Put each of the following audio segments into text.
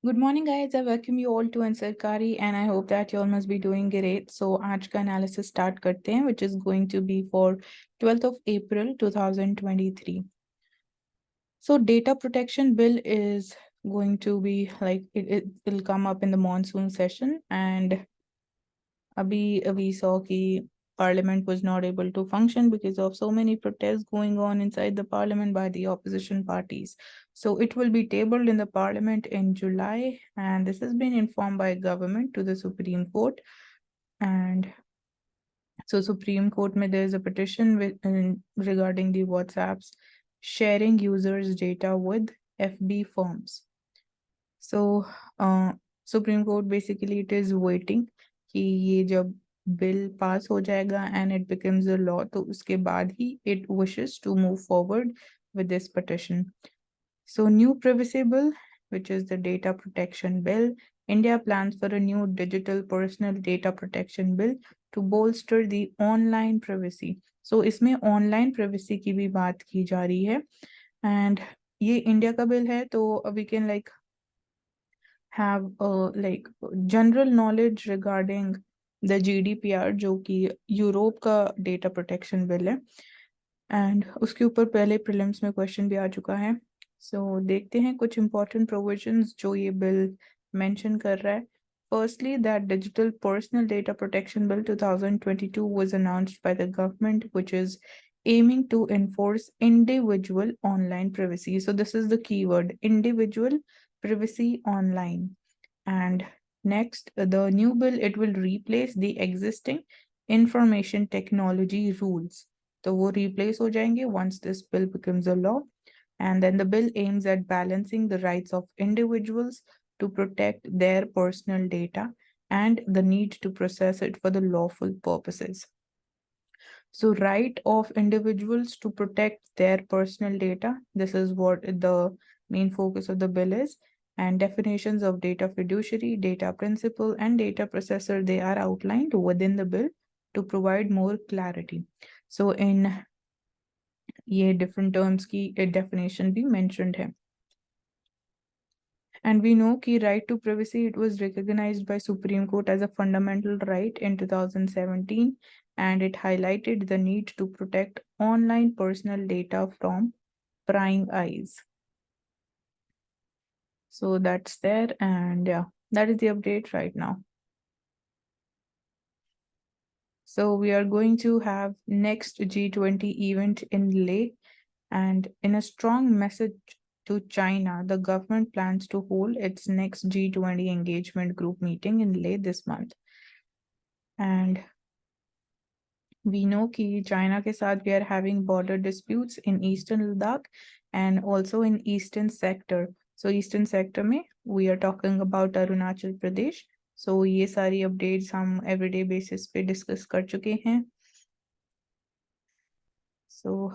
Good morning, guys. I welcome you all to Answer Kari, and I hope that you all must be doing great. So, आज का analysis start करते हैं, which is going to be for 12th of April 2023. So, data protection bill is going to be like it will come up in the monsoon session, and अभी we saw कि Parliament was not able to function because of so many protests going on inside the Parliament by the opposition parties. So it will be tabled in the Parliament in July, and this has been informed by government to the Supreme Court. And so Supreme Court में there is a petition regarding the WhatsApps sharing users' data with FB firms. So Supreme Court basically it is waiting कि ये जब bill pass हो जाएगा and it becomes a law, तो उसके बाद ही it wishes to move forward with this petition. So new privacy bill, which is the data protection bill. India plans for a new digital personal data protection bill to bolster the online privacy. So इसमें online privacy की भी बात की जा रही है, and ये India का बिल है, तो we can like have like general knowledge regarding the GDPR जो कि यूरोप का डेटा प्रोटेक्शन बिल है, एंड उसके ऊपर पहले प्रीलिम्स में क्वेश्चन भी आ चुका है. सो देखते हैं कुछ इंपॉर्टेंट प्रोविजंस जो ये बिल मेंशन कर रहा है. Firstly, that Digital Personal Data Protection Bill 2022 was announced by the government, which is aiming to enforce individual online privacy. So this is the keyword, individual privacy online. And next, the new bill, it will replace the existing information technology rules. तो वो replace हो जाएंगे once this bill becomes a law. And then the bill aims at balancing the rights of individuals to protect their personal data and the need to process it for the lawful purposes. So right of individuals to protect their personal data, this is what the main focus of the bill is. And definitions of data fiduciary, data principal, and data processor, they are outlined within the bill to provide more clarity. So in ये different terms की definition भी mentioned है. And we know कि right to privacy, it was recognized by Supreme Court as a fundamental right in 2017, and it highlighted the need to protect online personal data from prying eyes. So that's there, and yeah, that is the update right now. So we are going to have next G20 event in Leh, and in a strong message to China, the government plans to hold its next G20 engagement group meeting in Leh this month. And we know कि China के साथ we are having border disputes in eastern Ladakh and also in eastern sector. So eastern sector में we are talking about Arunachal Pradesh. So ये सारी updates हम everyday basis पे discuss कर चुके हैं. So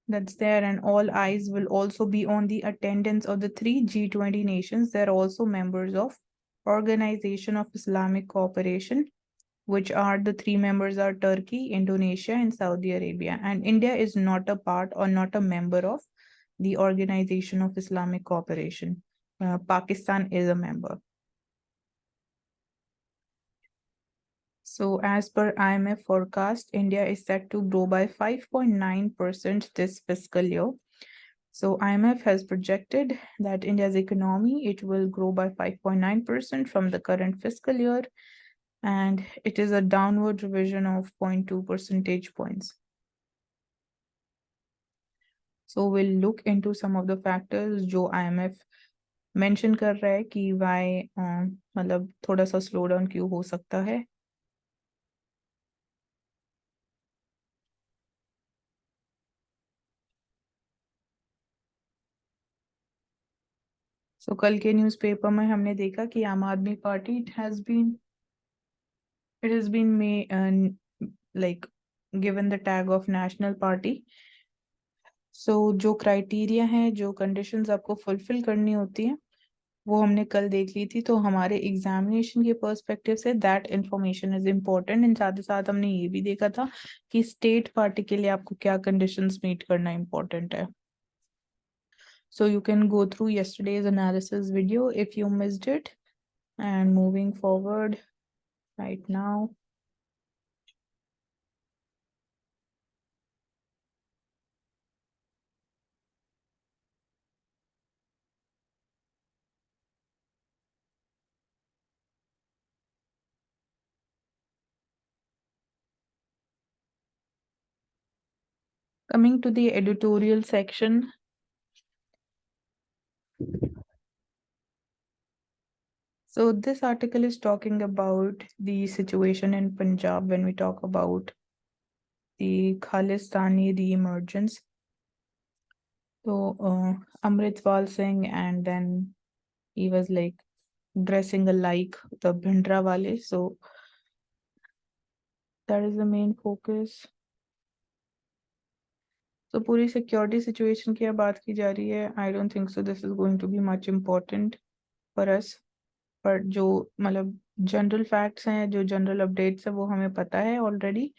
that's there, and all eyes will also be on the attendance of the three G20 nations. They're also members of Organization of Islamic Cooperation, which are the three members are Turkey, Indonesia, and Saudi Arabia. And India is not a part or not a member of the Organization of Islamic Cooperation. Pakistan is a member. So as per IMF forecast, India is set to grow by 5.9% this fiscal year. So IMF has projected that India's economy, it will grow by 5.9% from the current fiscal year, and it is a downward revision of 0.2 percentage points. So we'll look into some of the factors जो IMF mention कर रहा है कि why मतलब थोड़ा सा slowdown क्यों हो सकता है. So कल के न्यूज़पेपर में हमने देखा कि आम आदमी party it has been like given the tag of national party. So जो क्राइटेरिया है, जो कंडीशंस आपको फुलफिल करनी होती है, वो हमने कल देख ली थी. तो हमारे एग्जामिनेशन के perspective say that information is important. And साथ ही साथ हमने ये भी देखा था कि स्टेट पार्टी के लिए आपको क्या कंडीशंस मीट करना इम्पोर्टेंट है. So you can go through yesterday's analysis video if you missed it. And moving forward right now. Coming to the editorial section. So this article is talking about the situation in Punjab when we talk about the Khalistani re-emergence. So Amritpal Singh, and then he was like dressing alike the Bhindra wale. So that is the main focus. So पूरी security situation की बात की जा रही है. I don't think so this is going to be much important for us. पर जो मतलब general facts हैं, जो general updates है, वो हमें पता है already.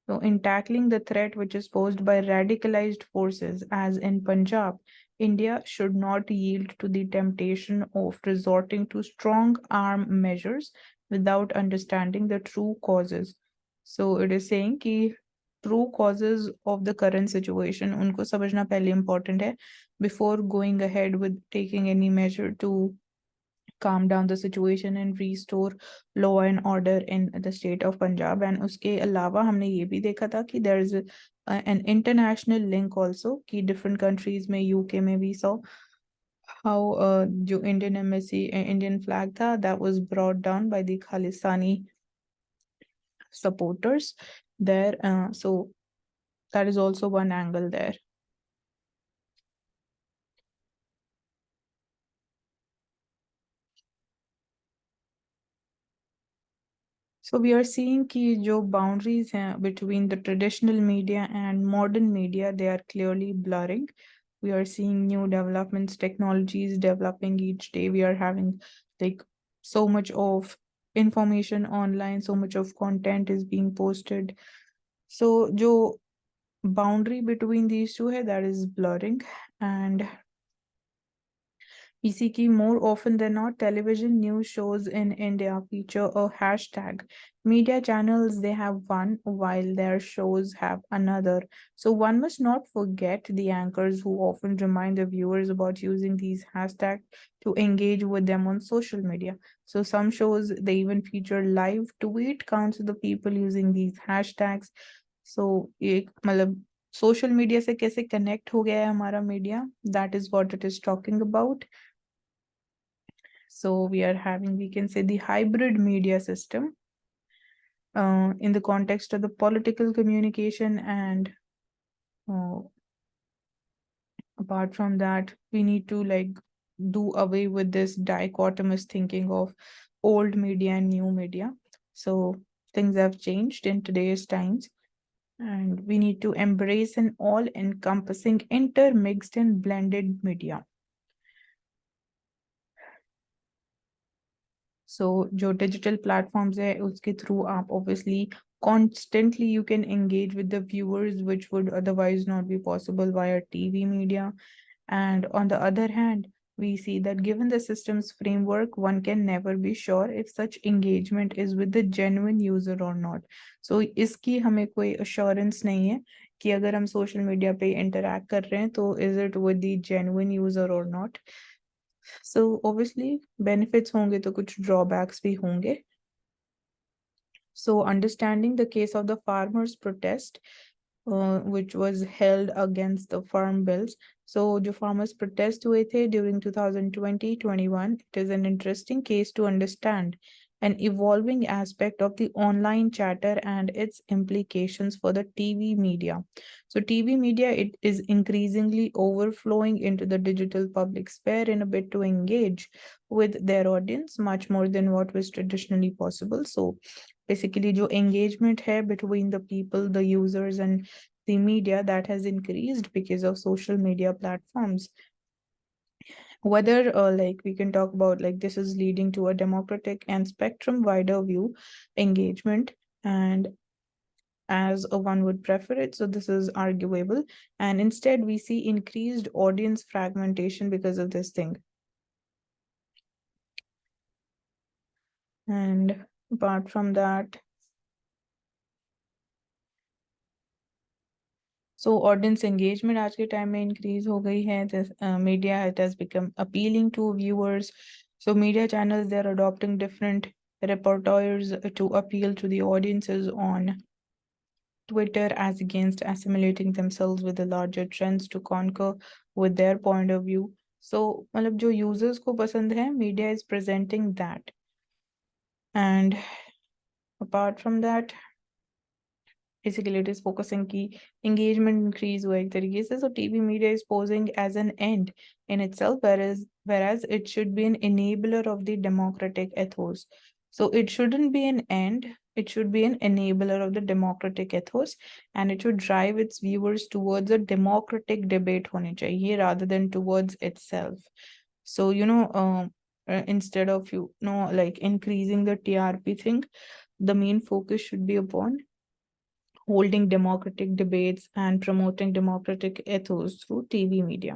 So in tackling the threat which is posed by radicalized forces, as in Punjab, India should not yield to the temptation of resorting to strong arm measures without understanding the true causes. So it is saying कि true causes of the current situation उनको समझना पहले important है before going ahead with taking any measure to calm down the situation and restore law and order in the state of Punjab. And उसके अलावा हमने ये भी देखा था कि there is an international link also कि different countries में UK में we saw how जो Indian embassy Indian flag था that was brought down by the Khalistani supporters there. So that is also one angle there. So we are seeing कि जो boundaries हैं between the traditional media and modern media, they are clearly blurring. We are seeing new developments, technologies developing each day. We are having like so much of information online, so much of content is being posted. So जो boundary between these two है, that is blurring. And we see that more often than not, television news shows in India feature a hashtag. Media channels, they have one, while their shows have another. So one must not forget the anchors who often remind the viewers about using these hashtags to engage with them on social media. So some shows, they even feature live tweet counts of the people using these hashtags. So एक मतलब social media से कैसे connect हो गया है हमारा media, that is what it is talking about. So we are having, we can say, the hybrid media system in the context of the political communication. And uh, apart from that, we need to like do away with this dichotomous thinking of old media and new media. So things have changed in today's times, and we need to embrace an all-encompassing, intermixed and blended media. So जो digital platforms है उसके through आप obviously constantly you can engage with the viewers, which would otherwise not be possible via TV media. And on the other hand, we see that given the system's framework, one can never be sure if such engagement is with the genuine user or not. So इसकी हमें कोई assurance नहीं है कि अगर हम social media पे interact कर रहे हैं तो is it with the genuine user or not. So obviously benefits होंगे तो कुछ drawbacks भी होंगे. So understanding the case of the farmers protest, which was held against the farm bills. So जो farmers protest हुए थे during 2020-21, it is an interesting case to understand an evolving aspect of the online chatter and its implications for the TV media. So TV media, it is increasingly overflowing into the digital public sphere in a bid to engage with their audience much more than what was traditionally possible. So basically जो engagement है between the people, the users and the media, that has increased because of social media platforms. Whether like we can talk about like this is leading to a democratic and spectrum wider view engagement. And as one would prefer it. So this is arguable. And instead, we see increased audience fragmentation because of this thing. And apart from that, so audience engagement आज के time में increase हो गई है. This media, it has become appealing to viewers. So media channels, they're adopting different repertoires to appeal to the audiences on Twitter, as against assimilating themselves with the larger trends to conquer with their point of view. So मतलब जो users को पसंद है, media is presenting that. And apart from that, basically it is focusing की engagement increase हुआ एक तरीके से. So TV media is posing as an end in itself, whereas it should be an enabler of the democratic ethos. So it shouldn't be an end, it should be an enabler of the democratic ethos, and it should drive its viewers towards a democratic debate होनी चाहिए rather than towards itself. So instead of like increasing the TRP thing, the main focus should be upon holding democratic debates and promoting democratic ethos through TV media.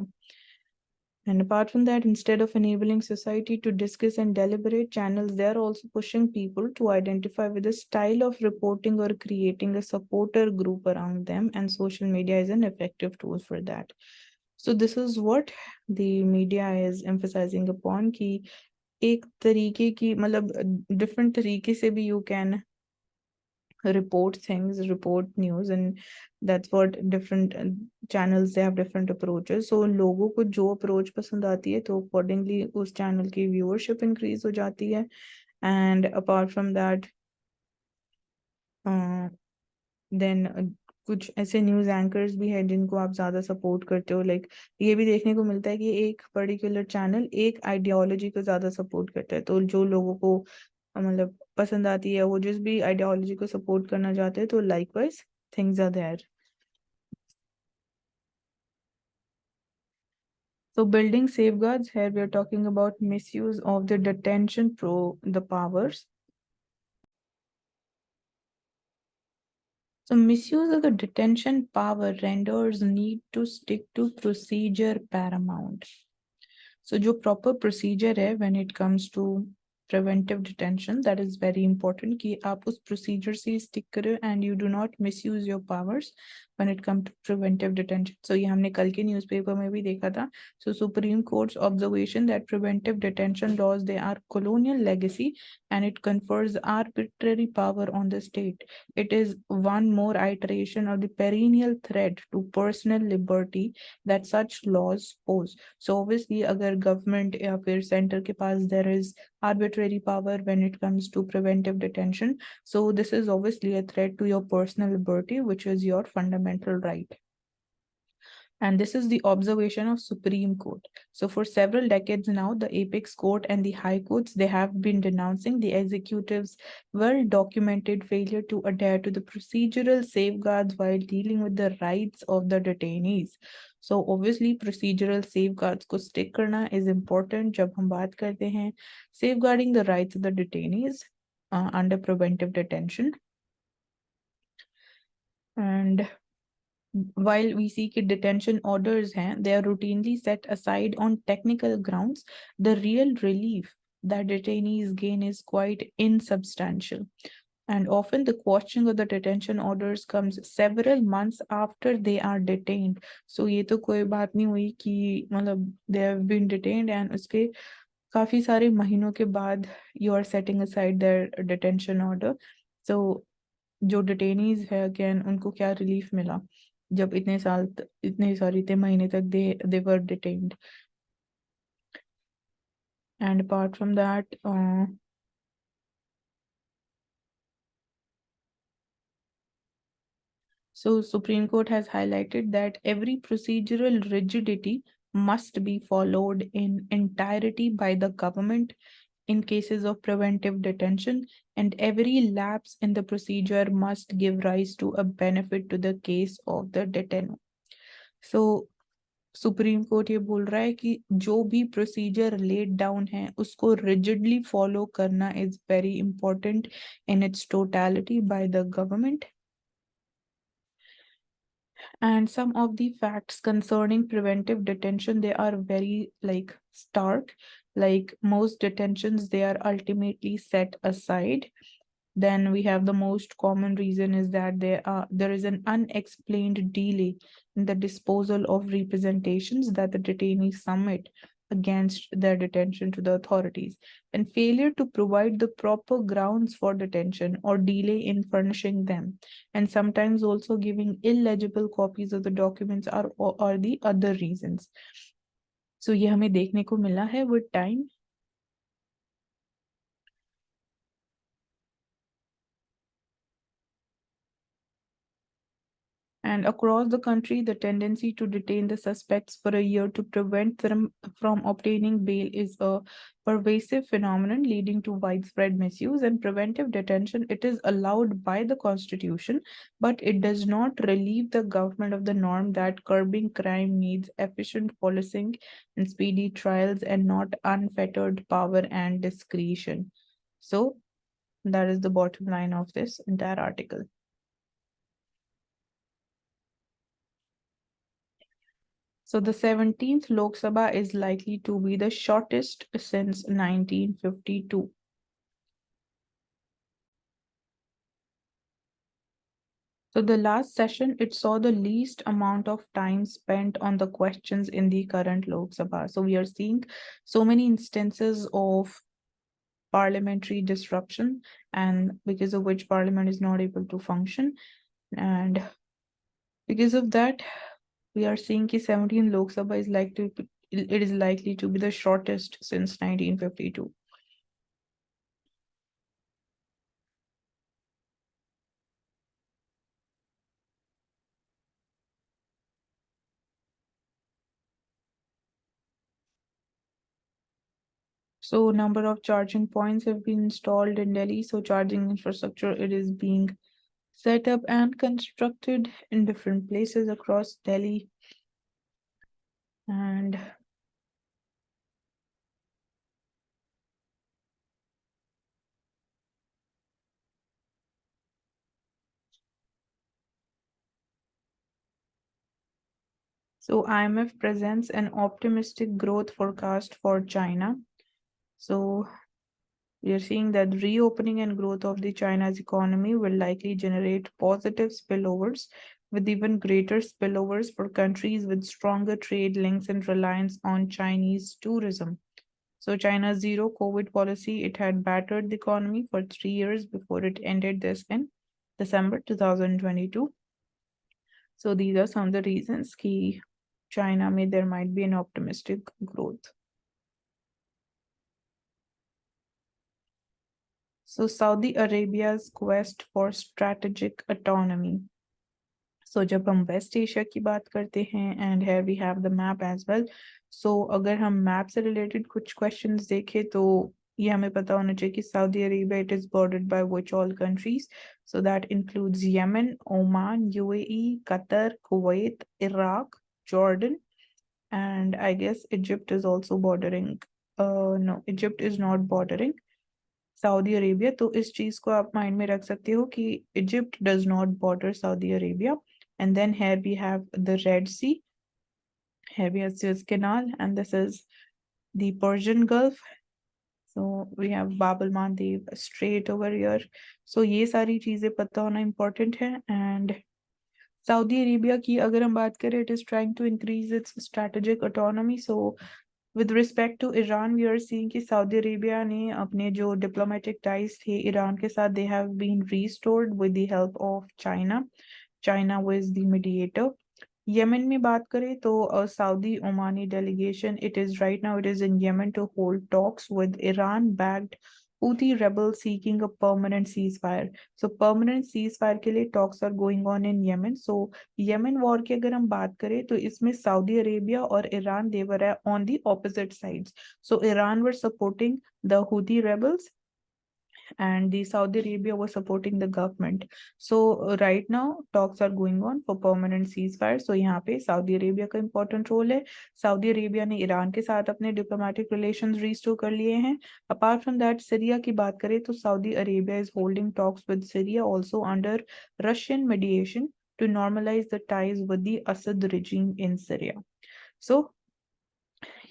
And apart from that, instead of enabling society to discuss and deliberate, channels, they are also pushing people to identify with a style of reporting or creating a supporter group around them, and social media is an effective tool for that. So this is what the media is emphasizing upon कि एक तरीके की मतलब different तरीके से भी you can report things, report news, and that's what different channels, they have different approaches. So लोगों को जो approach पसंद आती है तो accordingly उस channel की viewership increase हो जाती है. And apart from that, then कुछ ऐसे न्यूज एंकर्स भी हैं जिनको आप ज्यादा सपोर्ट करते हो. लाइक ये भी देखने को मिलता है कि एक पर्टिकुलर चैनल एक आइडियोलॉजी को ज्यादा सपोर्ट करता है, तो जो लोगों को मतलब पसंद आती है वो जिस भी आइडियोलॉजी को सपोर्ट करना चाहते हैं, तो likewise things are there. So building safeguards, here we are talking about misuse of the detention the powers. So misuse of the detention power renders need to stick to procedure paramount. So जो proper procedure है when it comes to preventive detention, that is very important कि आप उस procedure से stick करें and you do not misuse your powers when it comes to preventive detention. So ये हमने कल के newspaper में भी देखा था. So Supreme Court's observation that preventive detention laws, they are colonial legacy and it confers arbitrary power on the state. It is one more iteration of the perennial threat to personal liberty that such laws pose. So obviously अगर government या फिर center के पास there is arbitrary power when it comes to preventive detention, so this is obviously a threat to your personal liberty, which is your fundamental right. And this is the observation of Supreme Court. So for several decades now, the apex court and the high courts, they have been denouncing the executive's well-documented failure to adhere to the procedural safeguards while dealing with the rights of the detainees. So obviously procedural safeguards को stick करना is important जब हम बात करते हैं safeguarding the rights of the detainees under preventive detention. And while we see that detention orders they are routinely set aside on technical grounds, the real relief that detainees gain is quite insubstantial. And often the questioning of the detention orders comes several months after they are detained. So ये तो कोई बात नहीं हुई कि मतलब they have been detained and उसके काफी सारे महीनों के बाद you are setting aside their detention order. So जो detainees है again उनको क्या relief मिला जब इतने महीने तक they were detained. And apart from that, so Supreme Court has highlighted that every procedural rigidity must be followed in entirety by the government in cases of preventive detention, and every lapse in the procedure must give rise to a benefit to the case of the detainee. So supreme court ये बोल रहा है कि जो भी procedure laid down है उसको rigidly follow करना is very important in its totality by the government. And some of the facts concerning preventive detention, they are very like stark. Like most detentions, they are ultimately set aside. Then we have the most common reason is that there is an unexplained delay in the disposal of representations that the detainees submit against their detention to the authorities, and failure to provide the proper grounds for detention or delay in furnishing them, and sometimes also giving illegible copies of the documents are the other reasons. So ये हमें देखने को मिला है with time. And across the country, the tendency to detain the suspects for a year to prevent them from obtaining bail is a pervasive phenomenon leading to widespread misuse. And preventive detention, it is allowed by the Constitution, but it does not relieve the government of the norm that curbing crime needs efficient policing and speedy trials and not unfettered power and discretion. So that is the bottom line of this entire article. So the 17th Lok Sabha is likely to be the shortest since 1952. So the last session, it saw the least amount of time spent on the questions in the current Lok Sabha. So we are seeing so many instances of parliamentary disruption, and because of which parliament is not able to function. And because of that, we are seeing that 17 Lok Sabha is likely to be the shortest since 1952. So number of charging points have been installed in Delhi. So charging infrastructure, it is being set up and constructed in different places across Delhi. And so IMF presents an optimistic growth forecast for China. So we are seeing that reopening and growth of the China's economy will likely generate positive spillovers, with even greater spillovers for countries with stronger trade links and reliance on Chinese tourism. So China's zero COVID policy, it had battered the economy for 3 years before it ended this in December 2022. So these are some of the reasons that China there might be an optimistic growth. So Saudi Arabia's quest for strategic autonomy. So जब हम waste Asia की बात करते हैं, and here we have the map as well. So अगर हम map से related कुछ क्वेश्चंस देखें तो ये हमें पता होना चाहिए कि Saudi Arabia, it is bordered by which all countries. So that includes Yemen, Oman, UAE, Qatar, Kuwait, Iraq, Jordan, and I guess Egypt is also bordering. No, Egypt is not bordering Saudi Arabia. तो इस चीज को आप mind में रख सकते हो कि Egypt does not border Saudi Arabia. And then here we have the Red Sea. Here we have Suez Canal, and this is the Persian Gulf. So we have Bab el Mandeb Strait over here. So ये सारी चीजें पता होना important है. And Saudi Arabia की अगर हम बात करें, it is trying to increase its strategic autonomy. So with respect to Iran, we are seeing कि Saudi Arabia ने अपने जो diplomatic ties थे ईरान के साथ, they have been restored with the help of China. China was the mediator. Yemen में बात करें तो Saudi Omani delegation, it is right now, it is in Yemen to hold talks with Iran-backed Houthi rebels seeking a permanent ceasefire. So permanent ceasefire के लिए talks are going on in Yemen. So Yemen war की अगर हम बात करें तो इसमें Saudi Arabia और Iran, they were on the opposite sides. So Iran were supporting the Houthi rebels, and the Saudi Arabia was supporting the government. So right now talks are going on for permanent ceasefire. So यहाँ पे Saudi Arabia का important role है. Saudi Arabia ने Iran के साथ अपने diplomatic relations restore कर लिए हैं. Apart from that, Syria की बात करें तो Saudi Arabia is holding talks with Syria also under Russian mediation to normalize the ties with the Assad regime in Syria. So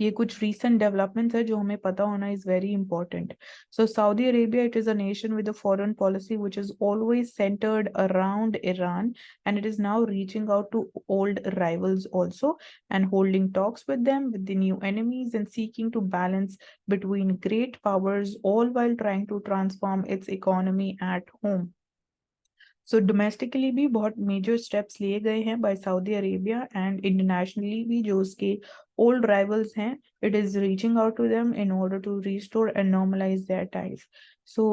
ये कुछ recent developments है जो हमें पता होना is very important. So Saudi Arabia, it is a nation with a foreign policy which is always centered around Iran, and it is now reaching out to old rivals also and holding talks with them, with the new enemies, and seeking to balance between great powers, all while trying to transform its economy at home. So domestically भी बहुत major steps लिए गए हैं by Saudi Arabia, and internationally भी जो उसके old rivals हैं, it is reaching out to them in order to restore and normalise their ties. So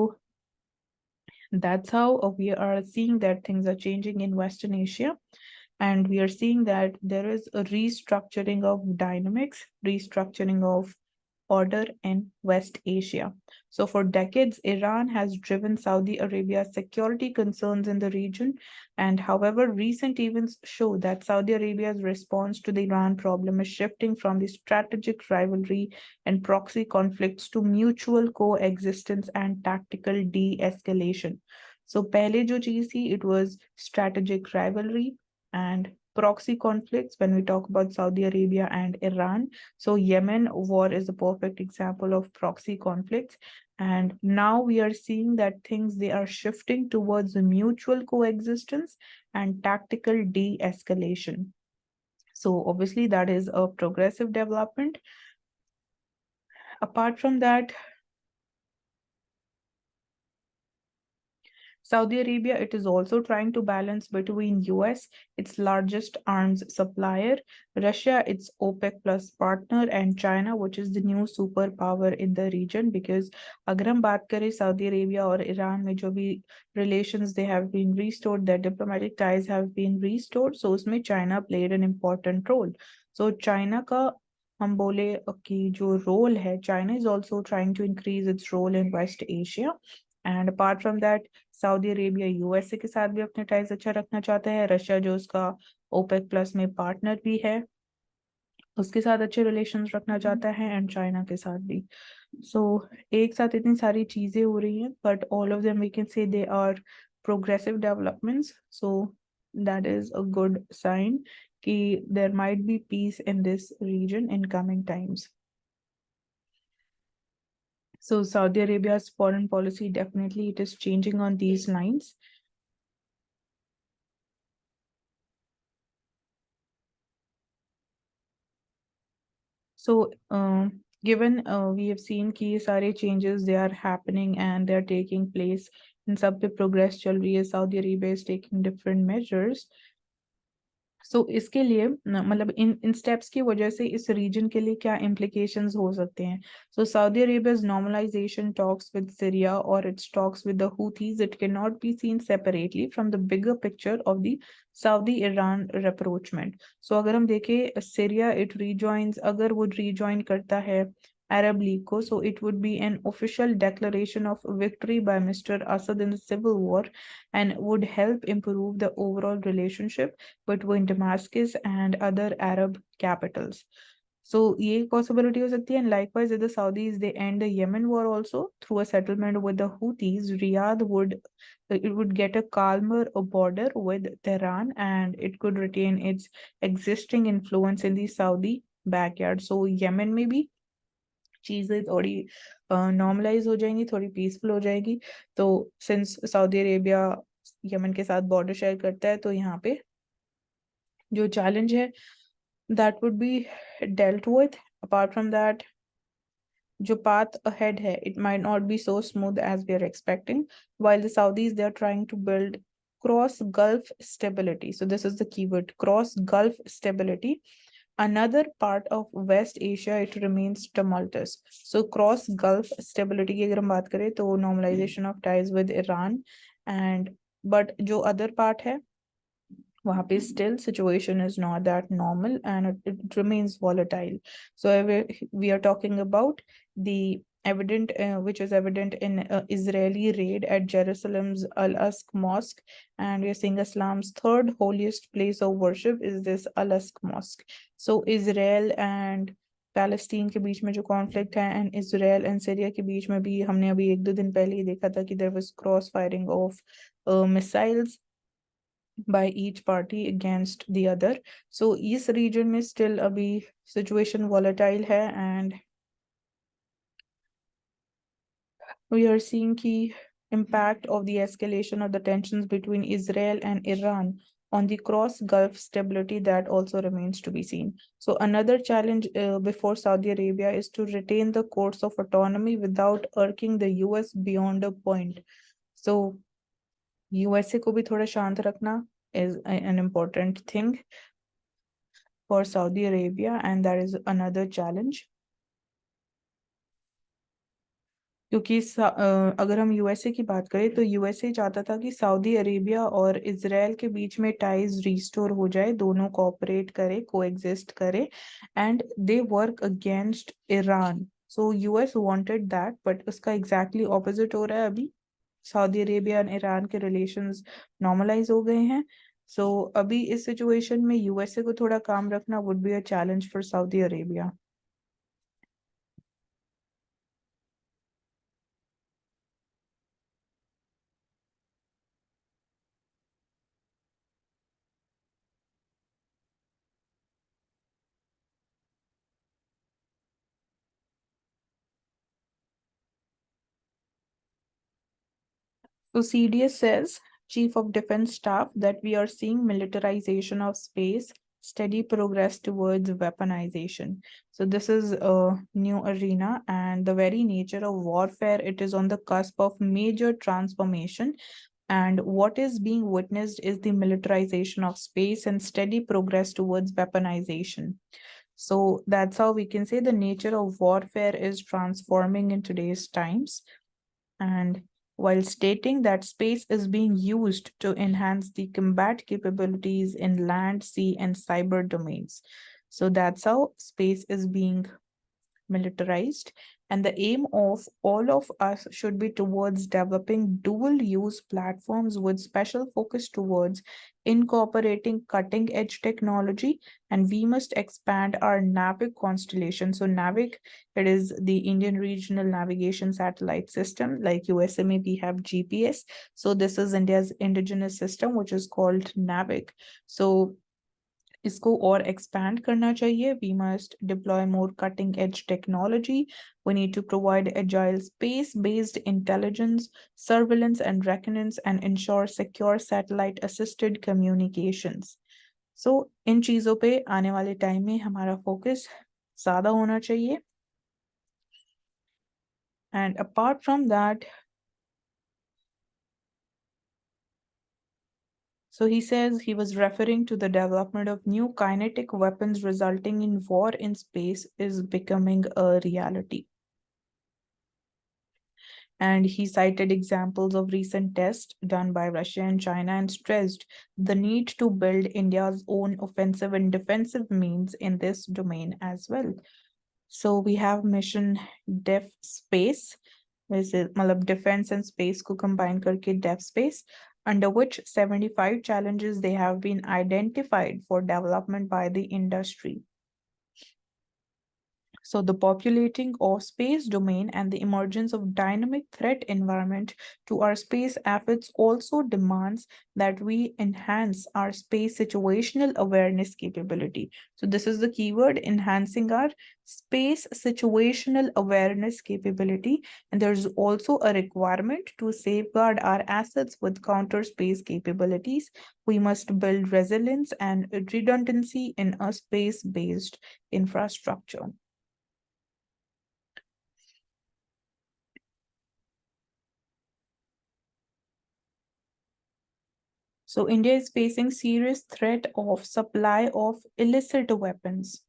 that's how we are seeing that things are changing in Western Asia, and we are seeing that there is a restructuring of dynamics, restructuring of order in West Asia. So for decades, Iran has driven Saudi Arabia's security concerns in the region. And however, recent events show that Saudi Arabia's response to the Iran problem is shifting from the strategic rivalry and proxy conflicts to mutual coexistence and tactical de-escalation. So पहले जो चीज थी, it was strategic rivalry and proxy conflicts when we talk about Saudi Arabia and Iran. So Yemen war is a perfect example of proxy conflicts. And now we are seeing that things, they are shifting towards mutual coexistence and tactical de-escalation. So obviously that is a progressive development. Apart from that, Saudi Arabia, it is also trying to balance between US, its largest arms supplier, Russia, its OPEC plus partner, and China, which is the new superpower in the region. Because अगर हम बात करें Saudi Arabia और Iran में जो भी relations, they have been restored, their diplomatic ties have been restored, so उसमें China played an important role. So China का हम बोले कि जो role है, China is also trying to increase its role in West Asia. And apart from that, Saudi Arabia USA के साथ भी अपने टाइज अच्छा रखना चाहता है, रशिया जो उसका ओपेक प्लस में पार्टनर भी है, उसके साथ अच्छे रिलेशंस रखना चाहता है, एंड चाइना के साथ भी. सो एक साथ इतनी सारी चीजें हो रही हैं, but all of them we can say they are progressive developments. So that is a good sign कि there might be peace in this region in coming times. So Saudi Arabia's foreign policy, definitely it is changing on these lines. So given we have seen कि ये सारे changes they are happening and they are taking place, इन सब पे progress चल रही है, Saudi Arabia is taking different measures. सो इसके लिए मतलब इन स्टेप्स की वजह से इस रीजन के लिए क्या इम्प्लीकेशंस हो सकते हैं. सो Saudi अरेबिया's normalization talks with Syria or its talks with the Houthis, it cannot be seen separately from the bigger picture of the Saudi-Iran rapprochement. So अगर हम देखें Syria, it rejoins, अगर वो rejoin करता है Arab League को, so it would be an official declaration of victory by Mr. Assad in the civil war and would help improve the overall relationship between Damascus and other Arab capitals. So ये possibility हो सकती है. And likewise, if the Saudis they end the Yemen war also through a settlement with the Houthis, Riyadh would get a calmer border with Tehran, and it could retain its existing influence in the Saudi backyard. So Yemen में भी चीजें थोड़ी normalise हो जाएंगी, थोड़ी peaceful हो जाएगी. तो सिंस सऊदी अरेबिया यमन के साथ बॉर्डर शेयर करता है, तो यहाँ पे जो चैलेंज है that would be dealt with. Apart from that, जो path ahead है, it might not be so smooth as we are expecting, while the Saudis they are trying to build cross Gulf stability. So this is the keyword, cross Gulf stability. Another part of West Asia, it remains tumultuous. So cross Gulf stability की अगर हम बात करें तो normalization of ties with Iran, and but जो other part है वहाँ पे still situation is not that normal and it remains volatile. So we are talking about the evident which is evident in Israeli raid at Jerusalem's Al-Aqsa Mosque, and we are seeing Islam's third holiest place of worship is this Al-Aqsa Mosque. So Israel and Palestine के बीच में जो conflict है and Israel and Syria के बीच में भी हमने अभी एक दो दिन पहले ही देखा था कि there was cross firing of missiles. by each party against the other. So इस region में still अभी situation volatile है, and we are seeing key impact of the escalation of the tensions between Israel and Iran on the cross Gulf stability that also remains to be seen. So another challenge before Saudi Arabia is to retain the course of autonomy without irking the US beyond a point. So USA को भी थोड़ा शांत रखना is an important thing for Saudi Arabia, and that is another challenge. क्योंकि अगर हम USA की बात करें तो यूएसए चाहता था कि सऊदी अरेबिया और इजराइल के बीच में टाइज रिस्टोर हो जाए, दोनों कोऑपरेट करे, कोएग्जिस्ट करे, and they work against Iran. So US wanted that, but उसका एग्जैक्टली ऑपोजिट हो रहा है अभी. सऊदी अरेबिया और ईरान के रिलेशंस नॉर्मलाइज हो गए हैं. सो अभी इस सिचुएशन में यूएसए को थोड़ा काम रखना would be a challenge for Saudi Arabia. So CDS says, Chief of Defense Staff, that we are seeing militarization of space, steady progress towards weaponization. So this is a new arena, and the very nature of warfare, it is on the cusp of major transformation. And what is being witnessed is the militarization of space and steady progress towards weaponization. So that's how we can say the nature of warfare is transforming in today's times. And while stating that space is being used to enhance the combat capabilities in land, sea, and cyber domains. So that's how space is being militarized, and the aim of all of us should be towards developing dual use platforms with special focus towards incorporating cutting edge technology. And we must expand our NAVIC constellation. So NAVIC, it is the Indian Regional Navigation Satellite System. Like USMA, we have GPS. So this is India's indigenous system, which is called NAVIC. So इसको और expand करना चाहिए. We must deploy more cutting edge technology. We need to provide agile space-based intelligence, surveillance and reconnaissance, and ensure secure satellite assisted communications. So इन चीजों पे आने वाले time में हमारा फोकस ज्यादा होना चाहिए. And apart from that, so he says he was referring to the development of new kinetic weapons resulting in war in space is becoming a reality. And he cited examples of recent tests done by Russia and China and stressed the need to build India's own offensive and defensive means in this domain as well. So we have mission Def Space, which is मतलब defense and space को combine करके Def Space, under which 75 challenges they have been identified for development by the industry. So the populating of space domain and the emergence of dynamic threat environment to our space efforts also demands that we enhance our space situational awareness capability. So this is the keyword, enhancing our space situational awareness capability. And there's also a requirement to safeguard our assets with counter space capabilities. We must build resilience and redundancy in a space-based infrastructure. So India is facing serious threat of supply of illicit weapons.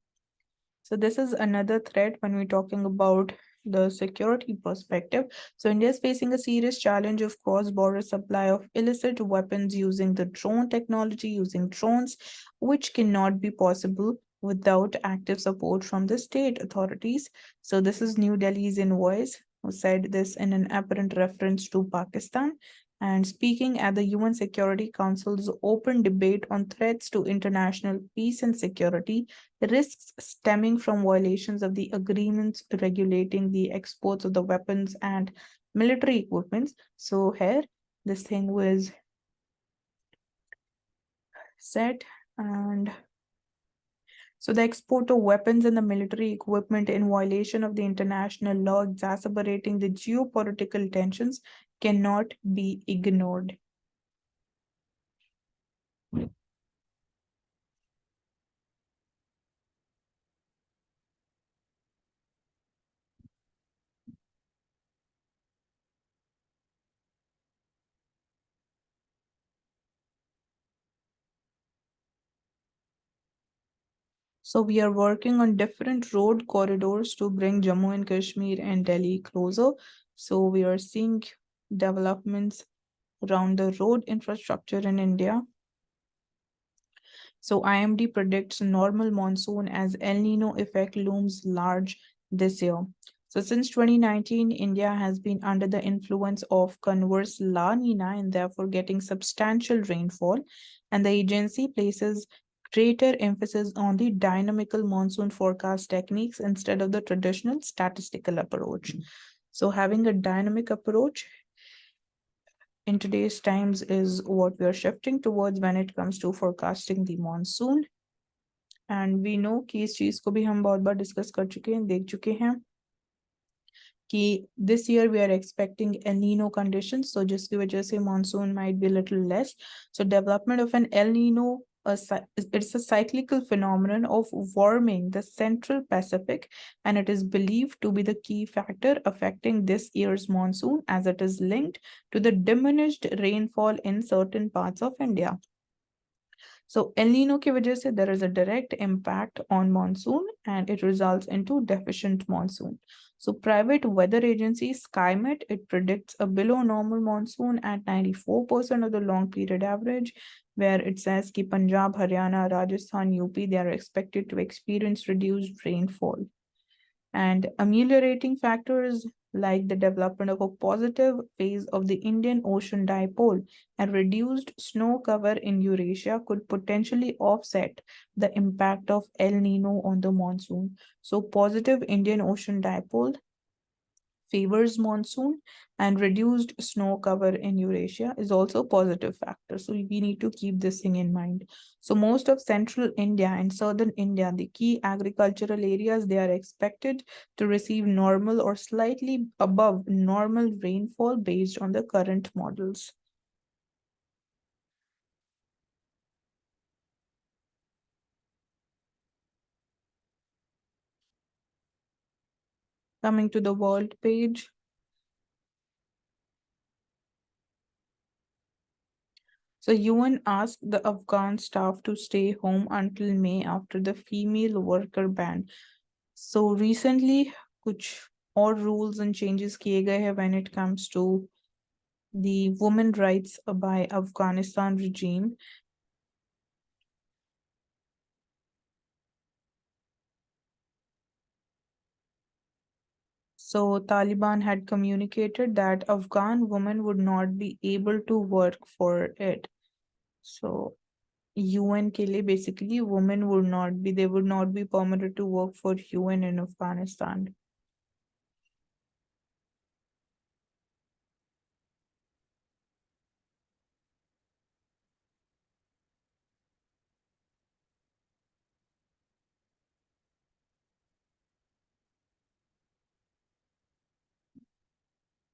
So this is another threat when we're talking about the security perspective. So India is facing a serious challenge of cross-border supply of illicit weapons using the drone technology, using drones, which cannot be possible without active support from the state authorities. So this is New Delhi's envoy who said this in an apparent reference to Pakistan. And speaking at the UN Security Council's open debate on threats to international peace and security, risks stemming from violations of the agreements regulating the exports of the weapons and military equipment. So here, this thing was set. And so the export of weapons and the military equipment in violation of the international law, exacerbating the geopolitical tensions, cannot be ignored. So we are working on different road corridors to bring Jammu and Kashmir and Delhi closer. So we are seeing developments around the road infrastructure in India. So IMD predicts normal monsoon as El Nino effect looms large this year. So since 2019, India has been under the influence of converse La Nina and therefore getting substantial rainfall. And the agency places greater emphasis on the dynamical monsoon forecast techniques instead of the traditional statistical approach. So having a dynamic approach in today's times is what we are shifting towards when it comes to forecasting the monsoon. And we know कि इस चीज को भी हम बहुत बार discuss कर चुके हैं, देख चुके हैं कि this year we are expecting El Nino conditions, so जिसकी वजह से monsoon might be little less. So development of an El Nino, it's a cyclical phenomenon of warming the central Pacific, and it is believed to be the key factor affecting this year's monsoon as it is linked to the diminished rainfall in certain parts of India. So El Nino की वजह से there is a direct impact on monsoon and it results into deficient monsoon. So private weather agency SkyMet, it predicts a below normal monsoon at 94% of the long period average, where it says कि Punjab, Haryana, Rajasthan, UP, they are expected to experience reduced rainfall. And ameliorating factors like the development of a positive phase of the Indian Ocean dipole and reduced snow cover in Eurasia could potentially offset the impact of El Nino on the monsoon. So positive Indian Ocean dipole favors monsoon, and reduced snow cover in Eurasia is also a positive factor. So we need to keep this thing in mind. So most of central India and southern India, the key agricultural areas, they are expected to receive normal or slightly above normal rainfall based on the current models. Coming to the world page. So UN asked the Afghan staff to stay home until May after the female worker ban. So recently कुछ और rules and changes किए गए हैं when it comes to the women rights by Afghanistan regime. So Taliban had communicated that Afghan women would not be able to work for it. So UN के लिए basically women would not be, they would not be permitted to work for UN in Afghanistan.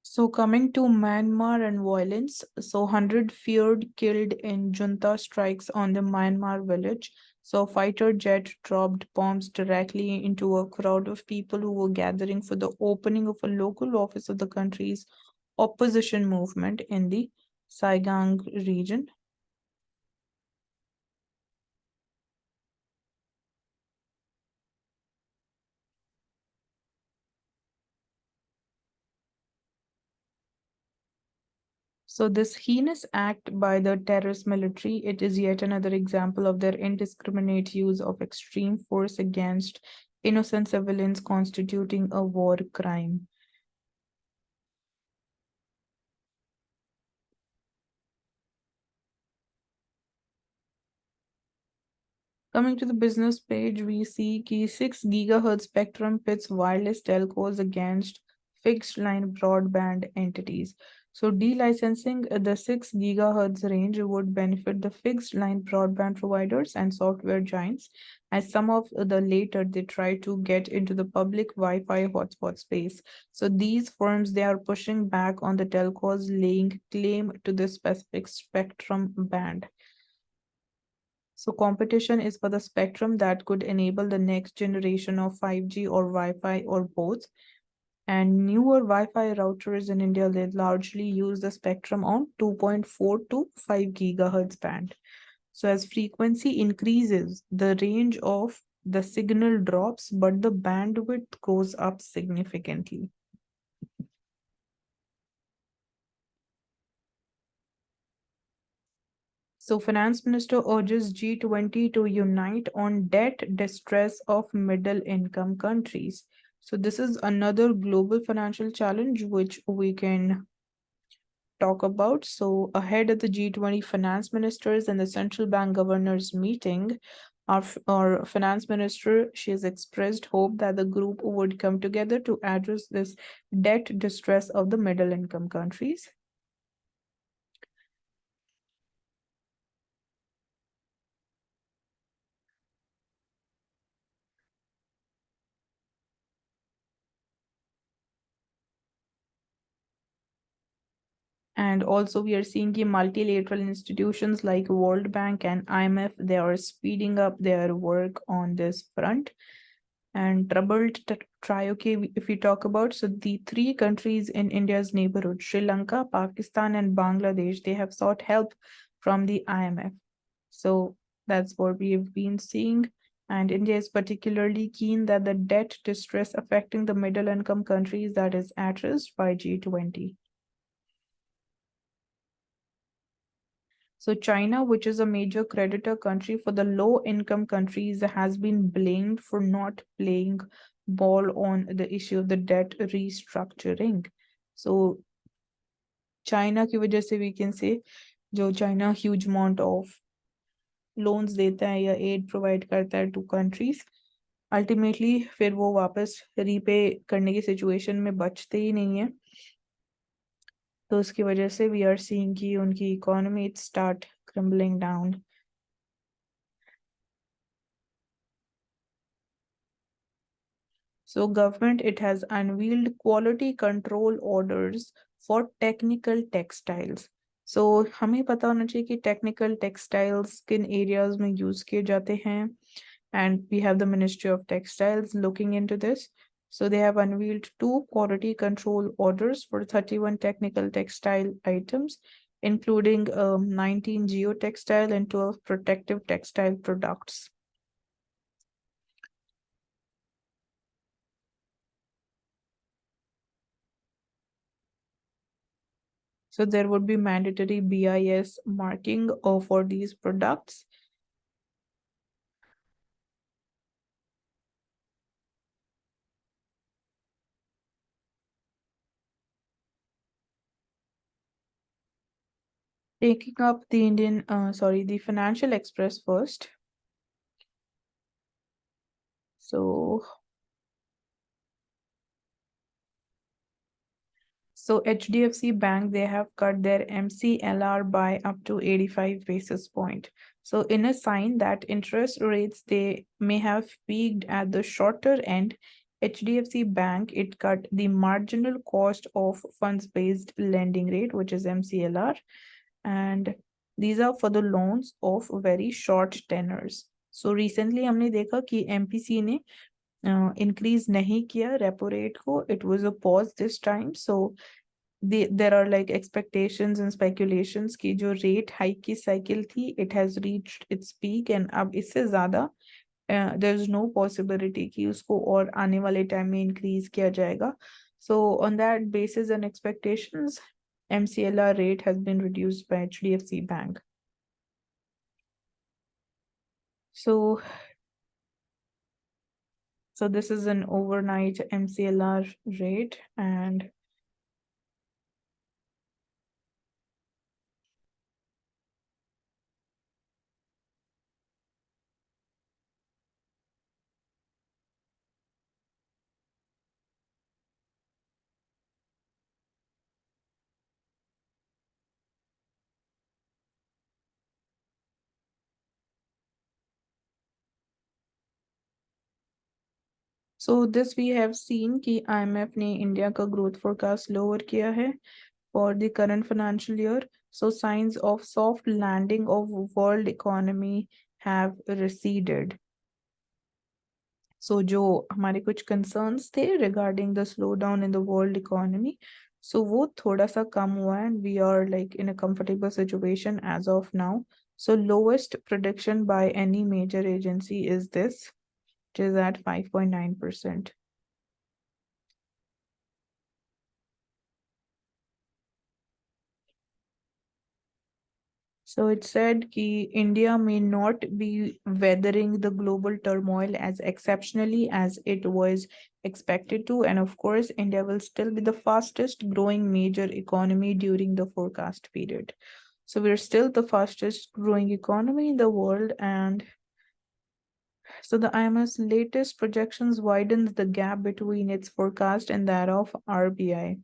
So coming to Myanmar and violence, so 100 feared killed in junta strikes on the Myanmar village. So fighter jet dropped bombs directly into a crowd of people who were gathering for the opening of a local office of the country's opposition movement in the Saigang region. So this heinous act by the terrorist military, it is yet another example of their indiscriminate use of extreme force against innocent civilians, constituting a war crime. Coming to the business page, we see कि 6 GHz spectrum pits wireless telcos against fixed line broadband entities. So delicensing the 6 gigahertz range would benefit the fixed line broadband providers and software giants, as some of the later they try to get into the public Wi-Fi hotspot space. So these firms they are pushing back on the telcos laying claim to the specific spectrum band. So competition is for the spectrum that could enable the next generation of 5G or Wi-Fi or both. And newer Wi-Fi routers in India, they largely use the spectrum on 2.4 to 5 gigahertz band. So as frequency increases, the range of the signal drops, but the bandwidth goes up significantly. So Finance Minister urges G20 to unite on debt distress of middle income countries. So this is another global financial challenge which we can talk about. So ahead of the G20 finance ministers and the central bank governors meeting, our finance minister, she has expressed hope that the group would come together to address this debt distress of the middle income countries. And also we are seeing the multilateral institutions like World Bank and IMF, they are speeding up their work on this front. And troubled trioke, if we talk about, so the three countries in India's neighborhood, Sri Lanka, Pakistan, and Bangladesh, they have sought help from the IMF. So that's what we've been seeing. And India is particularly keen that the debt distress affecting the middle income countries that is addressed by G20. So China, which is a major creditor country for the low income countries, has been blamed for not playing ball on the issue of the debt restructuring. So China की वजह से we can say जो China huge amount of loans देता है या aid provide करता है to countries, ultimately फिर वो वापस repay करने की situation में बचते ही नहीं है. तो उसकी वजह से we are seeing कि उनकी economy start crumbling down. So government, it has unveiled quality control orders for technical textiles. So हमें पता होना चाहिए कि technical textiles किन areas में use किए जाते हैं. And we have the Ministry of Textiles looking into this. So they have unveiled 2 quality control orders for 31 technical textile items, including 19 geotextile and 12 protective textile products. So there would be mandatory BIS marking for these products. Taking up the the Financial Express first. So HDFC Bank, they have cut their MCLR by up to 85 basis point. So in a sign that interest rates, they may have peaked at the shorter end, HDFC Bank, it cut the marginal cost of funds-based lending rate, which is MCLR. And these are for the loans of very short tenors. So recently हमने देखा कि MPC ने increase nahi kiya repo rate ko. It was a pause this time. So there are like expectations and speculations ki jo rate hike ki cycle thi, it has reached its peak and ab isse zyada there's no possibility ki usko aur aane wale time mein increase kiya jayega. So on that basis and expectations, MCLR rate has been reduced by HDFC Bank. So this is an overnight MCLR rate. And So this we have seen कि IMF ने India का growth forecast lower किया है for the current financial year. So signs of soft landing of world economy have receded. So जो हमारे कुछ concerns थे regarding the slowdown in the world economy, so वो थोड़ा सा कम हुआ है and we are like in a comfortable situation as of now. So lowest prediction by any major agency is this, which is at 5.9%. So it said that India may not be weathering the global turmoil as exceptionally as it was expected to. And of course, India will still be the fastest growing major economy during the forecast period. So we're still the fastest growing economy in the world. And so the IMF's latest projections widens the gap between its forecast and that of RBI.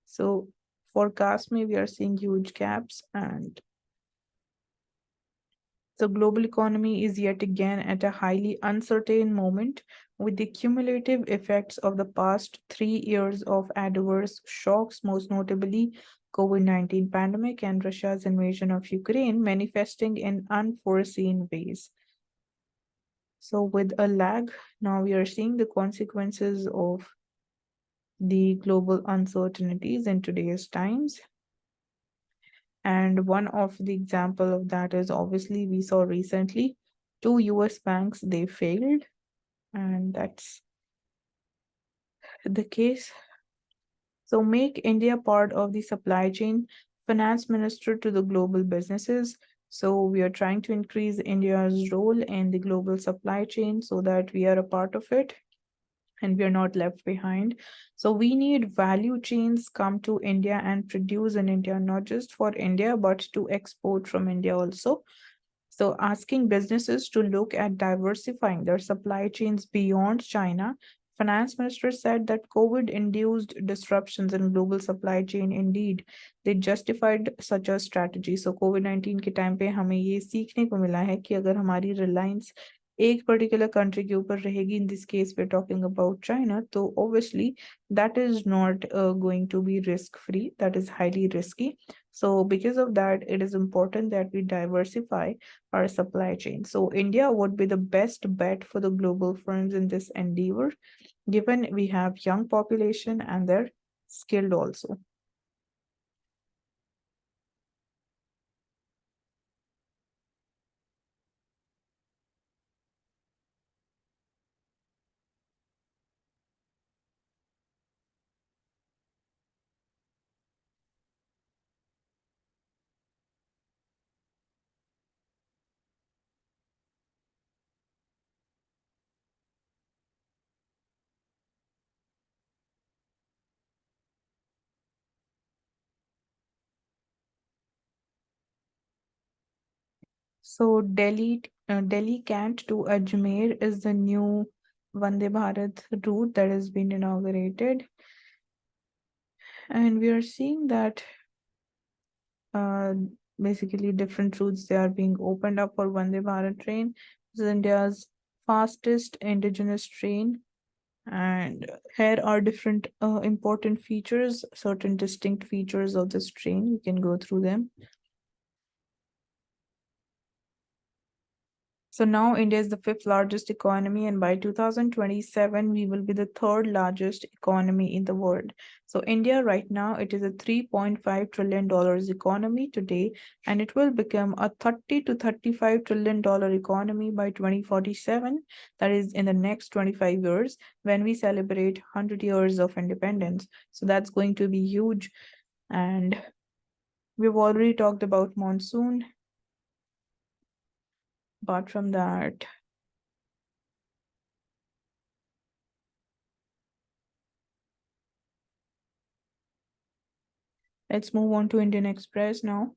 So forecast may we are seeing huge gaps, and the global economy is yet again at a highly uncertain moment, with the cumulative effects of the past 3 years of adverse shocks, most notably COVID-19 pandemic and Russia's invasion of Ukraine, manifesting in unforeseen ways. So with a lag, now we are seeing the consequences of the global uncertainties in today's times. And one of the example of that is obviously we saw recently two US banks, they failed, and that's the case. So make India part of the supply chain, finance minister to the global businesses. So we are trying to increase India's role in the global supply chain so that we are a part of it and we are not left behind. So we need value chains come to India and produce in India, not just for India, but to export from India also. So asking businesses to look at diversifying their supply chains beyond China. Finance Minister said that COVID-induced disruptions in global supply chain indeed they justified such a strategy. So COVID-19 के time पे हमें ये सीखने को मिला है कि अगर हमारी रिलायंस एक पर्टिकुलर कंट्री के ऊपर रहेगी, in this case we are talking about China, तो obviously that is not going to be risk free, that is highly risky. So because of that, it is important that we diversify our supply chain. So India would be the best bet for the global firms in this endeavor, given we have young population and they're skilled also. So Delhi Kant to Ajmer is the new Vande Bharat route that has been inaugurated, and we are seeing that uh, basically different routes they are being opened up for Vande Bharat train. This is India's fastest indigenous train, and here are different important features, certain distinct features of this train. You can go through them. So now India is the fifth largest economy, and by 2027, we will be the third largest economy in the world. So India right now, it is a $3.5 trillion economy today, and it will become a $30 to $35 trillion economy by 2047. That is in the next 25 years when we celebrate 100 years of independence. So that's going to be huge. And we've already talked about monsoon. Apart from that, let's move on to Indian Express now.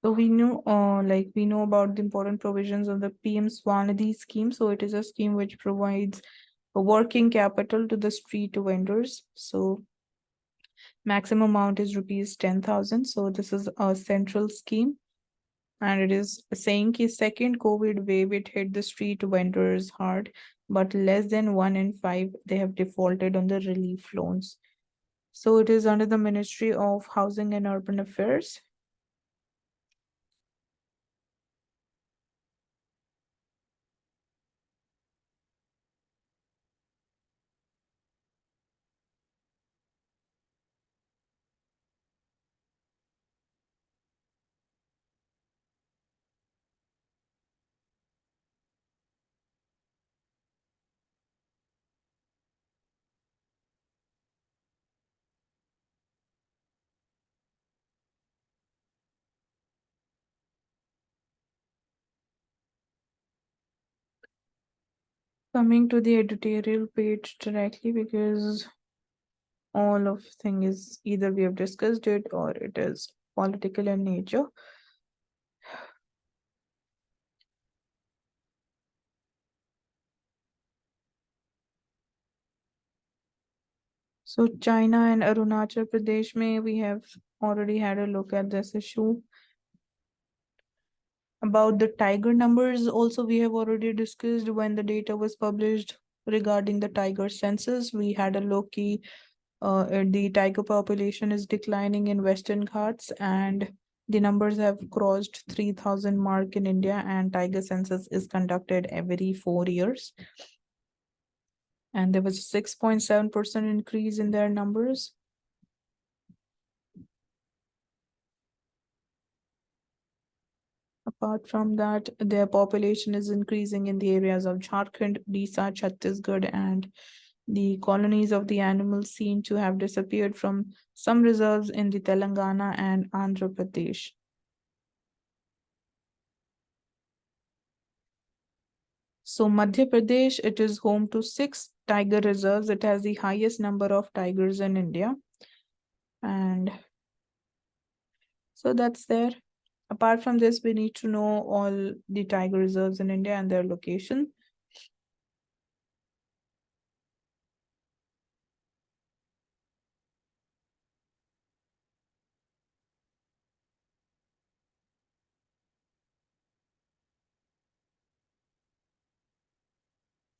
So we know about the important provisions of the PM Swanidhi scheme. So it is a scheme which provides working capital to the street vendors. So maximum amount is rupees 10,000. So this is a central scheme. And it is saying that second COVID wave, it hit the street vendors hard, but less than 1 in 5, they have defaulted on the relief loans. So it is under the Ministry of Housing and Urban Affairs. Coming to the editorial page directly, because all of thing is either we have discussed it or it is political in nature. So China and Arunachal Pradesh we have already had a look at this issue. About the tiger numbers also we have already discussed when the data was published regarding the tiger census. We had a look the tiger population is declining in Western Ghats and the numbers have crossed 3,000 mark in India, and tiger census is conducted every 4 years. And there was a 6.7% increase in their numbers. Apart from that, their population is increasing in the areas of Jharkhand, Odisha, Chhattisgarh, and the colonies of the animals seem to have disappeared from some reserves in the Telangana and Andhra Pradesh. So Madhya Pradesh, it is home to 6 tiger reserves. It has the highest number of tigers in India. And so that's there. Apart from this, we need to know all the tiger reserves in India and their location.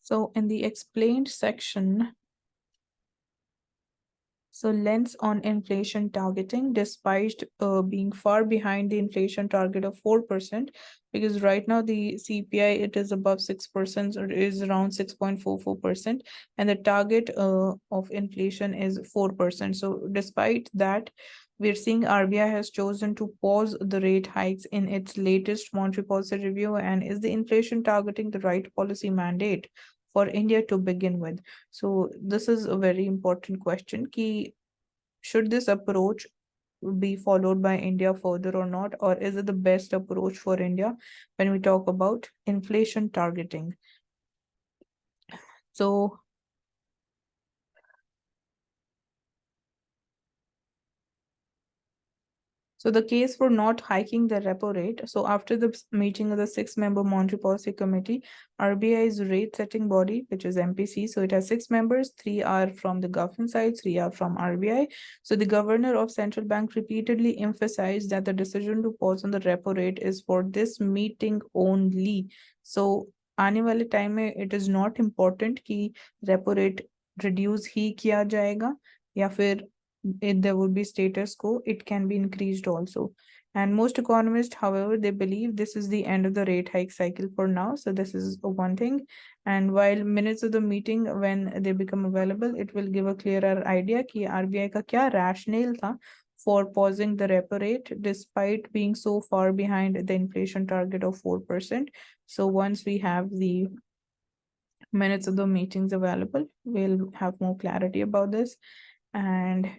So in the explained section, so lens on inflation targeting, despite being far behind the inflation target of 4%, because right now the CPI, it is above 6%, or is around 6.44%, and the target of inflation is 4%. So despite that, we're seeing RBI has chosen to pause the rate hikes in its latest monetary policy review. And is the inflation targeting the right policy mandate for India to begin with? So this is a very important question. Should this approach be followed by India further or not? Or is it the best approach for India when we talk about inflation targeting? So So the case for not hiking the repo rate. So after the meeting of the 6-member Monetary Policy Committee, RBI's rate setting body, which is MPC. So it has 6 members, 3 are from the government side, 3 are from RBI. So the governor of central bank repeatedly emphasized that the decision to pause on the repo rate is for this meeting only. So आने वाले time में it is not important कि repo rate reduce ही किया जाएगा या फिर if there would be status quo, it can be increased also. And most economists, however, they believe this is the end of the rate hike cycle for now. So this is one thing. And while minutes of the meeting, when they become available, it will give a clearer idea कि RBI का क्या rationale था for pausing the repo rate despite being so far behind the inflation target of 4%. So once we have the minutes of the meetings available, we'll have more clarity about this. And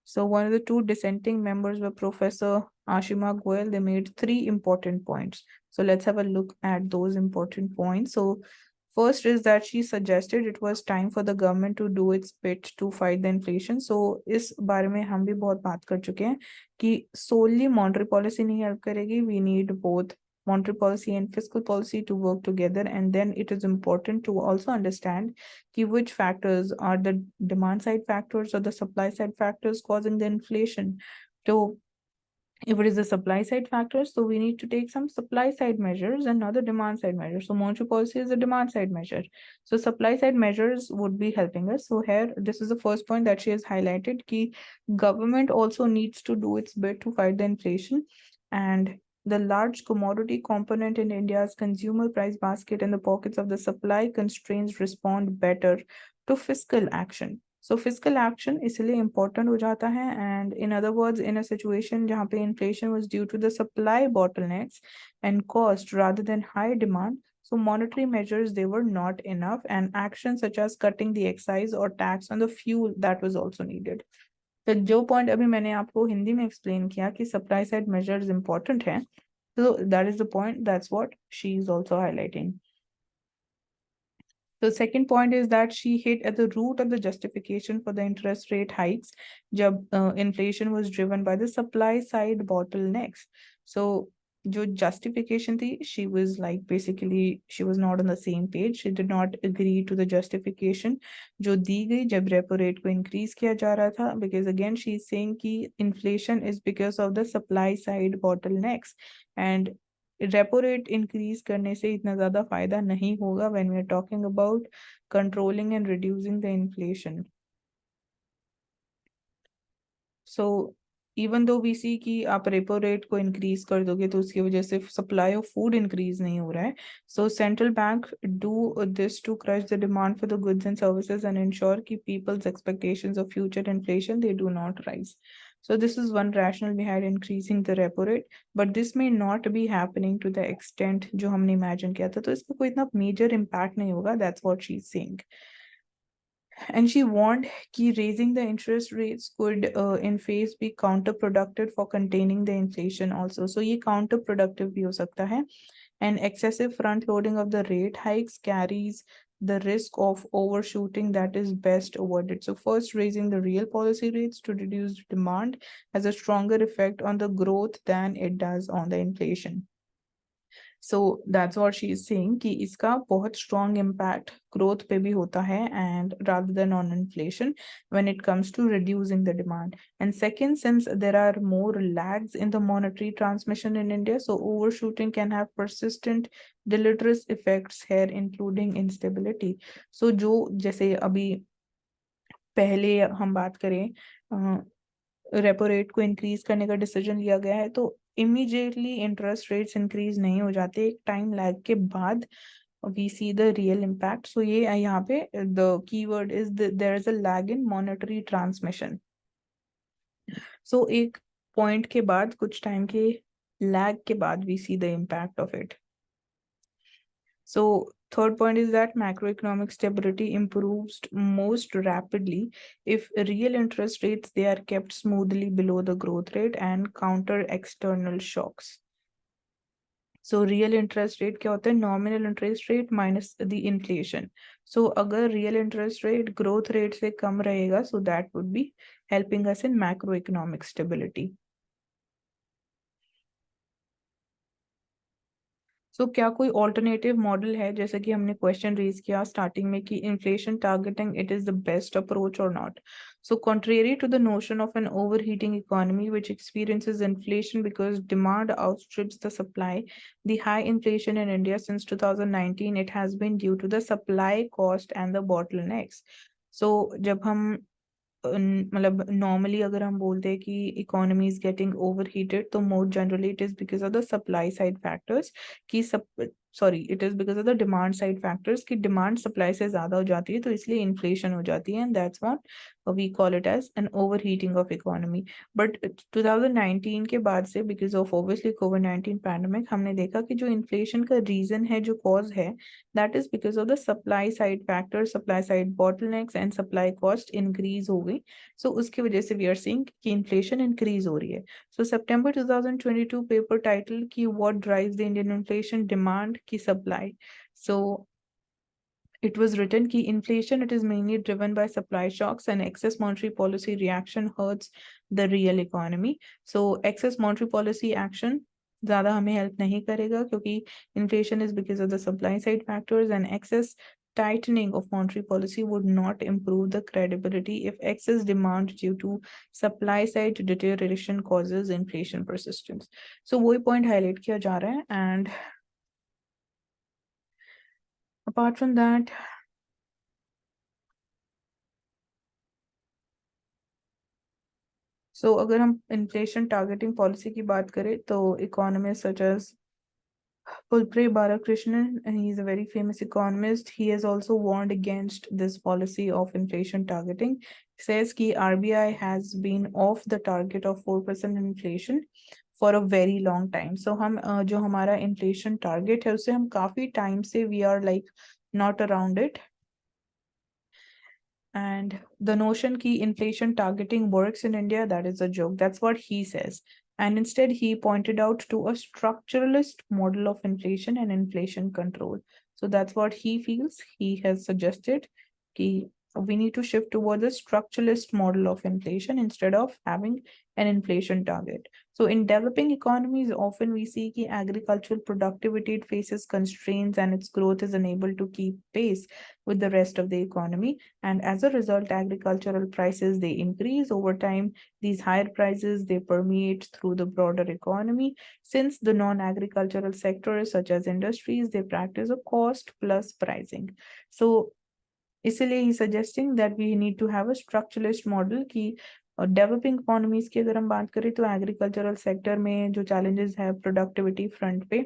so one of the 2 dissenting members were Professor Ashima Goel. They made 3 important points. So let's have a look at those important points. So first is that she suggested it was time for the government to do its bit to fight the inflation. So इस बारे में हम भी बहुत बात कर चुके हैं कि solely monetary policy नहीं help करेगी. We need both monetary policy and fiscal policy to work together. And then it is important to also understand which factors are the demand side factors or the supply side factors causing the inflation. So if it is the supply side factors, so we need to take some supply side measures and not the demand side measures. So monetary policy is a demand side measure. So supply side measures would be helping us. So here, this is the first point that she has highlighted, key government also needs to do its bit to fight the inflation. And the large commodity component in India's consumer price basket and the pockets of the supply constraints respond better to fiscal action. So fiscal action इसलिए important हो जाता है, and in other words, in a situation जहाँ पे inflation was due to the supply bottlenecks and cost rather than high demand, so monetary measures, they were not enough, and actions such as cutting the excise or tax on the fuel, that was also needed. तो जो point अभी मैंने आपको हिंदी में explain किया कि supply side measures important हैं, so that is the point, that's what she is also highlighting. The second point is that she hit at the root of the justification for the interest rate hikes. जब inflation was driven by the supply side bottlenecks. So जो justification थी, she was like basically she was not on the same page. She did not agree to the justification जो दी गई जब repo rate को increase किया जा रहा था, because again she is saying कि inflation is because of the supply side bottlenecks, and repo rate increase करने से इतना ज्यादा फायदा नहीं होगा when we are talking about controlling and reducing the inflation. So even though we see कि आप रेपो रेट को इंक्रीज कर दोगे तो उसकी वजह से सप्लाई ऑफ फूड इंक्रीज नहीं हो रहा है. So central bank do this to crush the demand for the goods and services and ensure कि people's expectations of future inflation they do not rise. So this is one rationale behind increasing the repo rate, but this may not be happening to the extent जो हमने imagine किया था. तो इसका कोई इतना major impact नहीं होगा. That's what she's saying. And she warned that raising the interest rates could in phase be counterproductive for containing the inflation also. So ये counterproductive भी हो सकता है. And excessive front loading of the rate hikes carries the risk of overshooting that is best avoided. So first, raising the real policy rates to reduce demand has a stronger effect on the growth than it does on the inflation. So that's what she is saying कि इसका बहुत strong impact growth पे भी होता है, and rather than on inflation when it comes to reducing the demand. And second, since there are more lags in the monetary transmission in India, so overshooting can have persistent deleterious effects here, including instability. So जो जैसे अभी पहले हम बात करें repo rate को increase करने का डिसीजन लिया गया है, तो इमीडिएटली इंटरेस्ट रेट्स इंक्रीज नहीं हो जाते, एक टाइम लैग के बाद we see the real impact. So ये यहाँ पे the keyword is there is a lag in monetary transmission. So एक point के बाद कुछ time के lag के बाद we see the impact of it. So third point is that macroeconomic stability improves most rapidly if real interest rates, they are kept smoothly below the growth rate and counter external shocks. So real interest rate क्या होता है? Nominal interest rate minus the inflation. So अगर real interest rate growth rate से कम रहेगा, so that would be helping us in macroeconomic stability. सो क्या कोई alternative model है, जैसे कि हमने क्वेश्चन रेज किया स्टार्टिंग में कि inflation targeting it is the best approach और not. So contrary to the notion of an overheating economy which experiences inflation because demand outstrips the supply, the high inflation in India since 2019, it has been due to the supply cost and the bottlenecks. So जब हम मतलब normally अगर हम बोलते हैं कि economy is getting overheated, तो more generally it is because of the supply side factors की sorry it is because of the demand side factors की डिमांड सप्लाई से ज्यादा हो जाती है, तो इसलिए इन्फ्लेशन हो जाती है, and that's what we call it as an overheating of economy. But 2019 के बाद से बिकॉज ऑफ ऑब्वियसली कोविड-19 पैंडेमिक हमने देखा कि जो इन्फ्लेशन का रीजन है, जो कॉज है, that is because of the supply side factor, supply side bottlenecks and supply cost increase हो गई. सो उसकी वजह से वी आर सीइंग कि इन्फ्लेशन इंक्रीज हो रही है. सो सितंबर 2022 पेपर टाइटल की what drives the Indian inflation, demand की supply. So it was written कि inflation, it is mainly driven by supply shocks and excess monetary policy reaction hurts the real economy. So excess monetary policy action ज़्यादा हमें help नहीं करेगा, क्योंकि inflation is because of the supply side factors and excess tightening of monetary policy would not improve the credibility if excess demand due to supply side deterioration causes inflation persistence. So वही point highlight किया जा रहा है. And apart from that, so अगर हम inflation targeting policy की बात करें तो economists such as Pulpre Balakrishnan, and he's a very famous economist. He has also warned against this policy of inflation targeting. He says कि RBI has been off the target of 4% inflation for a very long time. So हम जो हमारा inflation target है उसे हम काफी time से we are like not around it. And the notion कि inflation targeting works in India, that is a joke. That's what he says. And instead, he pointed out to a structuralist model of inflation and inflation control. So that's what he feels. He has suggested कि we need to shift towards a structuralist model of inflation instead of having an inflation target. So in developing economies, often we see that agricultural productivity it faces constraints and its growth is unable to keep pace with the rest of the economy. And as a result, agricultural prices, they increase over time. These higher prices, they permeate through the broader economy. Since the non-agricultural sectors, such as industries, they practice a cost plus pricing. So इसलिए ही suggesting that we need to have a structuralist model कि developing economies की अगर हम बात करें तो agricultural sector में जो challenges है प्रोडक्टिविटी फ्रंट पे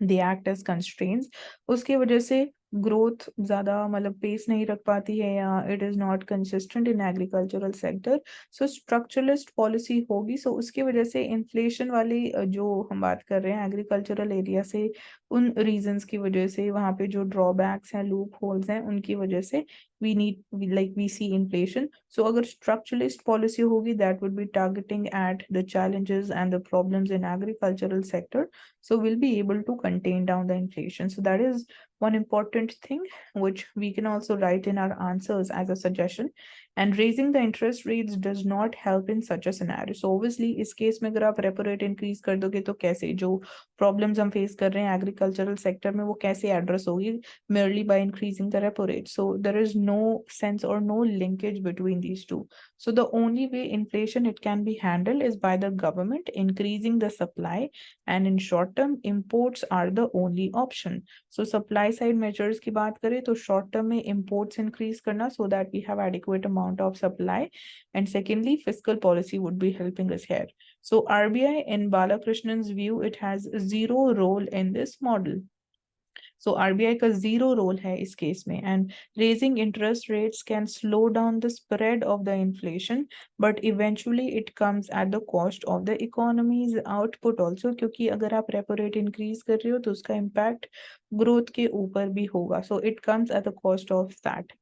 they act as constraints. उसकी वजह से ग्रोथ ज्यादा मतलब पेस नहीं रख पाती है या it is not consistent in agricultural sector. So structuralist policy होगी. सो उसकी वजह से इन्फ्लेशन वाली जो हम बात कर रहे हैं एग्रीकल्चरल एरिया से उन रीजंस की वजह से वहां पे जो ड्रॉबैक्स हैं लूप होल्स हैं उनकी वजह से we need like we see inflation. So अगर structuralist policy होगी that would be targeting at the challenges and the problems in agricultural sector, so we'll be able to contain down the inflation. So that is one important thing which we can also write in our answers as a suggestion. And raising the interest rates does not help in such a scenario. So obviously इस case में अगर आप repo rate increase कर दोगे तो कैसे जो problems हम फेस कर रहे हैं एग्रीकल्चरल सेक्टर में वो कैसे एड्रेस होगी merely by increasing the repo rate. So there is no sense or no linkage between these two. So the only way inflation it can be handled is by the government increasing the supply, and in short term imports are the only option. So supply side measures की बात करें तो short term में imports increase करना so that we have adequate amount of supply, and secondly fiscal policy would be helping us here. So RBI in Balakrishnan's view it has zero role in this model. So RBI का zero role है इस case में, and raising interest rates can slow down the spread of the inflation, but eventually it comes at the cost of the economy's output also, क्योंकि अगर आप repo rate increase कर रहे हो तो उसका impact growth के ऊपर भी होगा. So it comes at the cost of that.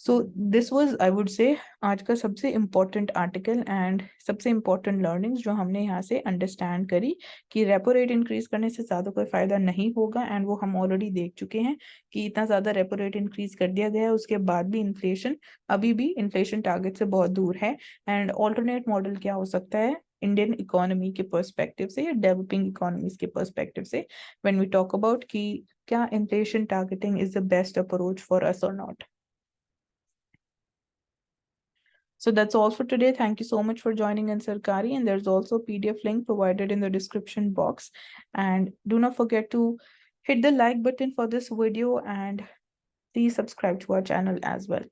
So this was I would say आज का सबसे important article and सबसे important learnings जो हमने यहाँ से understand करी कि रेपो रेट इंक्रीज करने से ज्यादा कोई फायदा नहीं होगा, एंड वो हम ऑलरेडी देख चुके हैं कि इतना ज्यादा रेपो रेट इंक्रीज कर दिया गया है उसके बाद भी इन्फ्लेशन अभी भी इन्फ्लेशन टारगेट से बहुत दूर है. एंड ऑल्टरनेट मॉडल क्या हो सकता है इंडियन इकोनॉमी के पर्सपेक्टिव से या डेवलपिंग इकोनॉमीज के पर्सपेक्टिव से व्हेन वी टॉक अबाउट कि क्या inflation targeting is the best approach for us और not. So that's all for today. Thank you so much for joining in Sarkari. And there's also a PDF link provided in the description box. And do not forget to hit the like button for this video and please subscribe to our channel as well.